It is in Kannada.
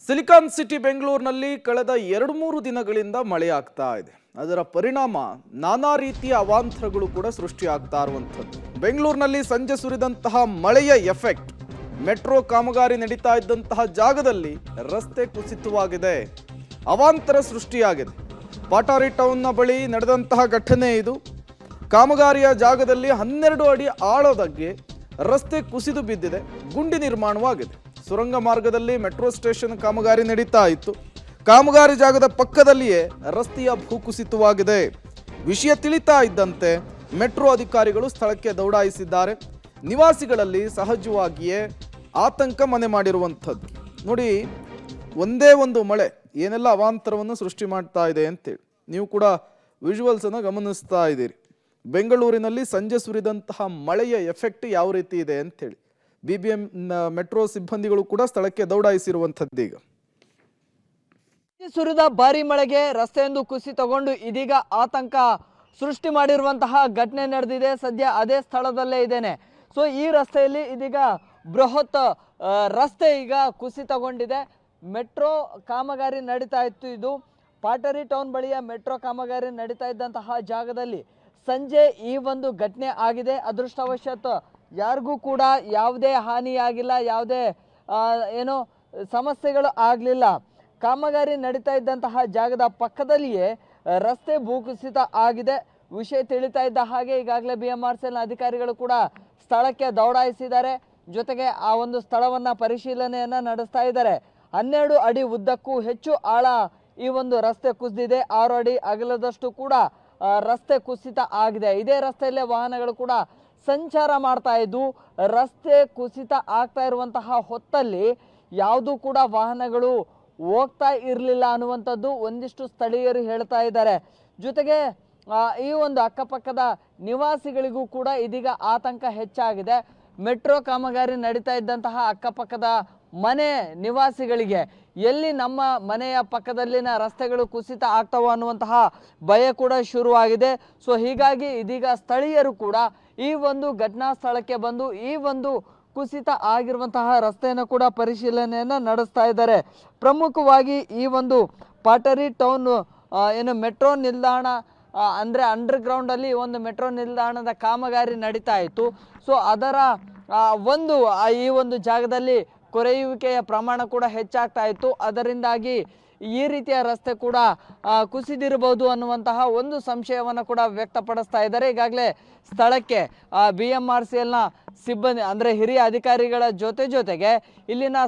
ಸಿಲಿಕಾನ್ ಸಿಟಿ ಬೆಂಗಳೂರಿನಲ್ಲಿ ಕಳೆದ 2-3 ದಿನಗಳಿಂದ ಮಳೆಯಾಗ್ತಾ ಇದೆ. ಅದರ ಪರಿಣಾಮ ನಾನಾ ರೀತಿಯ ಅವಾಂತರಗಳು ಕೂಡ ಸೃಷ್ಟಿಯಾಗ್ತಾ ಇರುವಂಥದ್ದು. ಬೆಂಗಳೂರಿನಲ್ಲಿ ಸಂಜೆ ಸುರಿದಂತಹ ಮಳೆಯ ಎಫೆಕ್ಟ್ ಮೆಟ್ರೋ ಕಾಮಗಾರಿ ನಡೀತಾ ಇದ್ದಂತಹ ಜಾಗದಲ್ಲಿ ರಸ್ತೆ ಕುಸಿತವಾಗಿದೆ, ಅವಾಂತರ ಸೃಷ್ಟಿಯಾಗಿದೆ. ಪಾಟಾರಿ ಟೌನ್ನ ಬಳಿ ನಡೆದಂತಹ ಘಟನೆ ಇದು. ಕಾಮಗಾರಿಯ ಜಾಗದಲ್ಲಿ 12 ಅಡಿ ಆಳದಕ್ಕೆ ರಸ್ತೆ ಕುಸಿದು ಬಿದ್ದಿದೆ, ಗುಂಡಿ ನಿರ್ಮಾಣವಾಗಿದೆ. ಸುರಂಗ ಮಾರ್ಗದಲ್ಲಿ ಮೆಟ್ರೋ ಸ್ಟೇಷನ್ ಕಾಮಗಾರಿ ನಡೀತಾ ಇತ್ತು. ಕಾಮಗಾರಿ ಜಾಗದ ಪಕ್ಕದಲ್ಲಿಯೇ ರಸ್ತೆಯ ಭೂಕುಸಿತವಾಗಿದೆ. ವಿಷಯ ತಿಳಿತಾ ಇದ್ದಂತೆ ಮೆಟ್ರೋ ಅಧಿಕಾರಿಗಳು ಸ್ಥಳಕ್ಕೆ ದೌಡಾಯಿಸಿದ್ದಾರೆ. ನಿವಾಸಿಗಳಲ್ಲಿ ಸಹಜವಾಗಿಯೇ ಆತಂಕ ಮನೆ ಮಾಡಿರುವಂಥದ್ದು. ನೋಡಿ, ಒಂದೇ ಒಂದು ಮಳೆ ಏನೆಲ್ಲ ಅವಾಂತರವನ್ನು ಸೃಷ್ಟಿ ಮಾಡ್ತಾ ಇದೆ ಅಂತೇಳಿ ನೀವು ಕೂಡ ವಿಜುವಲ್ಸ್ ಅನ್ನು ಗಮನಿಸ್ತಾ ಇದ್ದೀರಿ. ಬೆಂಗಳೂರಿನಲ್ಲಿ ಸಂಜೆ ಸುರಿದಂತಹ ಮಳೆಯ ಎಫೆಕ್ಟ್ ಯಾವ ರೀತಿ ಇದೆ ಅಂತೇಳಿ BBM ಮೆಟ್ರೋ ಸಿಬ್ಬಂದಿಗಳು ಕೂಡ ಸ್ಥಳಕ್ಕೆ ದೌಡಾಯಿಸಿರುವಂಥದ್ದು. ಈಗ ಸುರಿದ ಭಾರಿ ಮಳೆಗೆ ರಸ್ತೆಯೊಂದು ಕುಸಿತಗೊಂಡು ಇದೀಗ ಆತಂಕ ಸೃಷ್ಟಿ ಮಾಡಿರುವಂತಹ ಘಟನೆ ನಡೆದಿದೆ. ಸದ್ಯ ಅದೇ ಸ್ಥಳದಲ್ಲೇ ಇದ್ದೇನೆ. ಸೊ ಈ ರಸ್ತೆಯಲ್ಲಿ ಇದೀಗ ಬೃಹತ್ ರಸ್ತೆ ಈಗ ಕುಸಿತಗೊಂಡಿದೆ. ಮೆಟ್ರೋ ಕಾಮಗಾರಿ ನಡೀತಾ ಇತ್ತು. ಇದು ಪಾಟರಿ ಟೌನ್ ಬಳಿಯ ಮೆಟ್ರೋ ಕಾಮಗಾರಿ ನಡೀತಾ ಇದ್ದಂತಹ ಜಾಗದಲ್ಲಿ ಸಂಜೆ ಈ ಒಂದು ಘಟನೆ ಆಗಿದೆ. ಅದೃಷ್ಟವಶಾತ್ ಯಾರಿಗೂ ಕೂಡ ಯಾವುದೇ ಹಾನಿಯಾಗಿಲ್ಲ, ಯಾವುದೇ ಏನೋ ಸಮಸ್ಯೆಗಳು ಆಗಲಿಲ್ಲ. ಕಾಮಗಾರಿ ನಡೀತಾ ಇದ್ದಂತಹ ಜಾಗದ ಪಕ್ಕದಲ್ಲಿಯೇ ರಸ್ತೆ ಭೂಕುಸಿತ ಆಗಿದೆ. ವಿಷಯ ತಿಳಿತಾ ಇದ್ದ ಹಾಗೆ ಈಗಾಗಲೇ BMRCL ಅಧಿಕಾರಿಗಳು ಕೂಡ ಸ್ಥಳಕ್ಕೆ ದೌಡಾಯಿಸಿದ್ದಾರೆ. ಜೊತೆಗೆ ಆ ಒಂದು ಸ್ಥಳವನ್ನು ಪರಿಶೀಲನೆಯನ್ನು ನಡೆಸ್ತಾ ಇದ್ದಾರೆ. 12 ಅಡಿ ಉದ್ದಕ್ಕೂ ಹೆಚ್ಚು ಆಳ ಈ ಒಂದು ರಸ್ತೆ ಕುಸಿದಿದೆ. 6 ಅಡಿ ಅಗಲದಷ್ಟು ಕೂಡ ರಸ್ತೆ ಕುಸಿತ ಆಗಿದೆ. ಇದೇ ರಸ್ತೆಯಲ್ಲೇ ವಾಹನಗಳು ಕೂಡ ಸಂಚಾರ ಮಾಡ್ತಾ ಇದ್ದು, ರಸ್ತೆ ಕುಸಿತ ಆಗ್ತಾ ಇರುವಂತಹ ಹೊತ್ತಲ್ಲಿ ಯಾವುದೂ ಕೂಡ ವಾಹನಗಳು ಹೋಗ್ತಾ ಇರಲಿಲ್ಲ ಅನ್ನುವಂಥದ್ದು ಒಂದಿಷ್ಟು ಸ್ಥಳೀಯರು ಹೇಳ್ತಾ ಇದ್ದಾರೆ. ಜೊತೆಗೆ ಈ ಒಂದು ಅಕ್ಕಪಕ್ಕದ ನಿವಾಸಿಗಳಿಗೂ ಕೂಡ ಇದೀಗ ಆತಂಕ ಹೆಚ್ಚಾಗಿದೆ. ಮೆಟ್ರೋ ಕಾಮಗಾರಿ ನಡೀತಾ ಇದ್ದಂತಹ ಅಕ್ಕಪಕ್ಕದ ಮನೆ ನಿವಾಸಿಗಳಿಗೆ ಎಲ್ಲಿ ನಮ್ಮ ಮನೆಯ ಪಕ್ಕದಲ್ಲಿನ ರಸ್ತೆಗಳು ಕುಸಿತ ಆಗ್ತಾವೋ ಅನ್ನುವಂತಹ ಭಯ ಕೂಡ ಶುರುವಾಗಿದೆ. ಸೊ ಹೀಗಾಗಿ ಇದೀಗ ಸ್ಥಳೀಯರು ಕೂಡ ಈ ಒಂದು ಘಟನಾ ಸ್ಥಳಕ್ಕೆ ಬಂದು ಈ ಒಂದು ಕುಸಿತ ಆಗಿರುವಂತಹ ರಸ್ತೆಯನ್ನು ಕೂಡ ಪರಿಶೀಲನೆಯನ್ನು ನಡೆಸ್ತಾ ಇದ್ದಾರೆ. ಪ್ರಮುಖವಾಗಿ ಈ ಒಂದು ಪಾಟರಿ ಟೌನ್ ಏನು ಮೆಟ್ರೋ ನಿಲ್ದಾಣ ಅಂದರೆ ಅಂಡರ್ಗ್ರೌಂಡ್ ಅಲ್ಲಿ ಒಂದು ಮೆಟ್ರೋ ನಿಲ್ದಾಣದ ಕಾಮಗಾರಿ ನಡೀತಾ ಇತ್ತು. ಸೊ ಅದರ ಈ ಒಂದು ಜಾಗದಲ್ಲಿ ಕೊರೆಯುವಿಕೆಯ ಪ್ರಮಾಣ ಕೂಡ ಹೆಚ್ಚಾಗ್ತಾ ಇತ್ತು. ಅದರಿಂದಾಗಿ ಈ ರೀತಿಯ ರಸ್ತೆ ಕೂಡ ಕುಸಿದಿರಬಹುದು ಅನ್ನುವಂತಹ ಒಂದು ಸಂಶಯವನ್ನು ಕೂಡ ವ್ಯಕ್ತಪಡಿಸ್ತಾ ಇದ್ದಾರೆ. ಈಗಾಗಲೇ ಸ್ಥಳಕ್ಕೆ BMRCLನ ಸಿಬ್ಬಂದಿ ಅಂದರೆ ಹಿರಿಯ ಅಧಿಕಾರಿಗಳ ಜೊತೆಗೆ ಇಲ್ಲಿನ